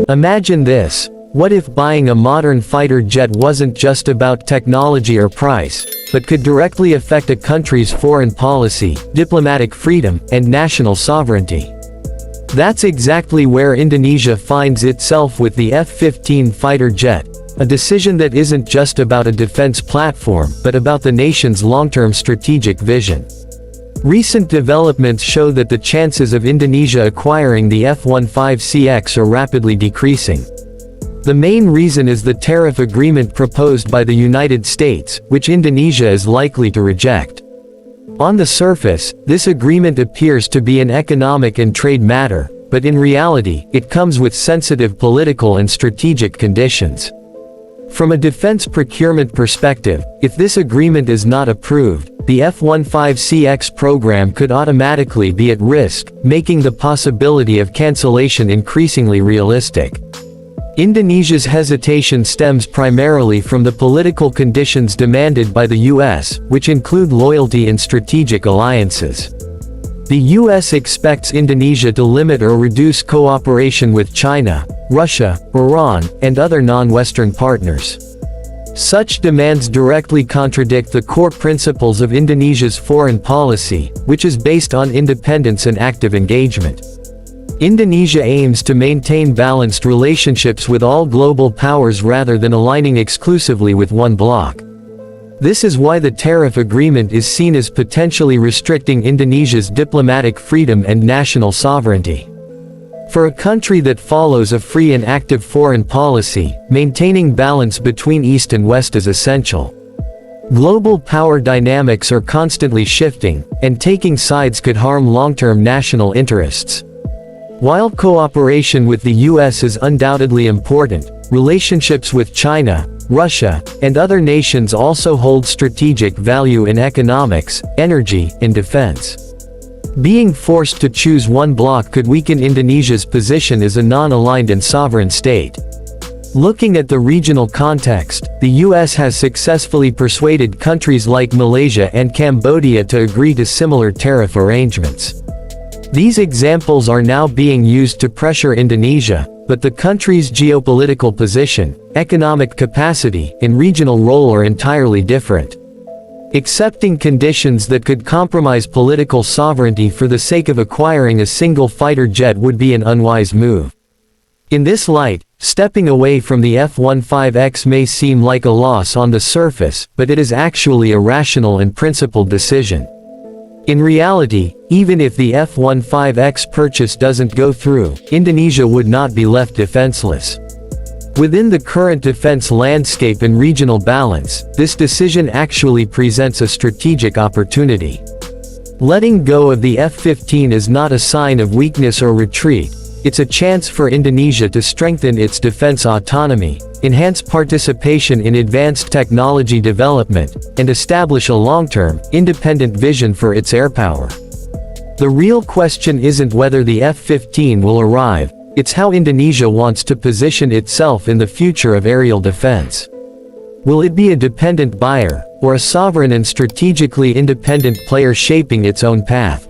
Imagine this. What if buying a modern fighter jet wasn't just about technology or price, but could directly affect a country's foreign policy, diplomatic freedom, and national sovereignty? That's exactly where Indonesia finds itself with the F-15 fighter jet, a decision that isn't just about a defense platform but about the nation's long-term strategic vision. Recent developments show that the chances of Indonesia acquiring the F-15CX are rapidly decreasing. The main reason is the tariff agreement proposed by the United States, which Indonesia is likely to reject. On the surface, this agreement appears to be an economic and trade matter, but in reality, it comes with sensitive political and strategic conditions. From a defense procurement perspective, if this agreement is not approved, the F-15CX program could automatically be at risk, making the possibility of cancellation increasingly realistic. Indonesia's hesitation stems primarily from the political conditions demanded by the U.S., which include loyalty in strategic alliances. The U.S. expects Indonesia to limit or reduce cooperation with China, Russia, Iran, and other non-Western partners. Such demands directly contradict the core principles of Indonesia's foreign policy, which is based on independence and active engagement. Indonesia aims to maintain balanced relationships with all global powers rather than aligning exclusively with one bloc. This is why the tariff agreement is seen as potentially restricting Indonesia's diplomatic freedom and national sovereignty. For a country that follows a free and active foreign policy, maintaining balance between East and West is essential. Global power dynamics are constantly shifting, and taking sides could harm long-term national interests. While cooperation with the U.S. is undoubtedly important, relationships with China, Russia, and other nations also hold strategic value in economics, energy, and defense. Being forced to choose one bloc could weaken Indonesia's position as a non-aligned and sovereign state. Looking at the regional context, the U.S. has successfully persuaded countries like Malaysia and Cambodia to agree to similar tariff arrangements. These examples are now being used to pressure Indonesia, but the country's geopolitical position, economic capacity, and regional role are entirely different. Accepting conditions that could compromise political sovereignty for the sake of acquiring a single fighter jet would be an unwise move. In this light, stepping away from the F-15X may seem like a loss on the surface, but it is actually a rational and principled decision. In reality, even if the F-15X purchase doesn't go through, Indonesia would not be left defenseless. Within the current defense landscape and regional balance, this decision actually presents a strategic opportunity. Letting go of the F-15 is not a sign of weakness or retreat, it's a chance for Indonesia to strengthen its defense autonomy, enhance participation in advanced technology development, and establish a long-term, independent vision for its air power. The real question isn't whether the F-15 will arrive, it's how Indonesia wants to position itself in the future of aerial defense. Will it be a dependent buyer, or a sovereign and strategically independent player shaping its own path?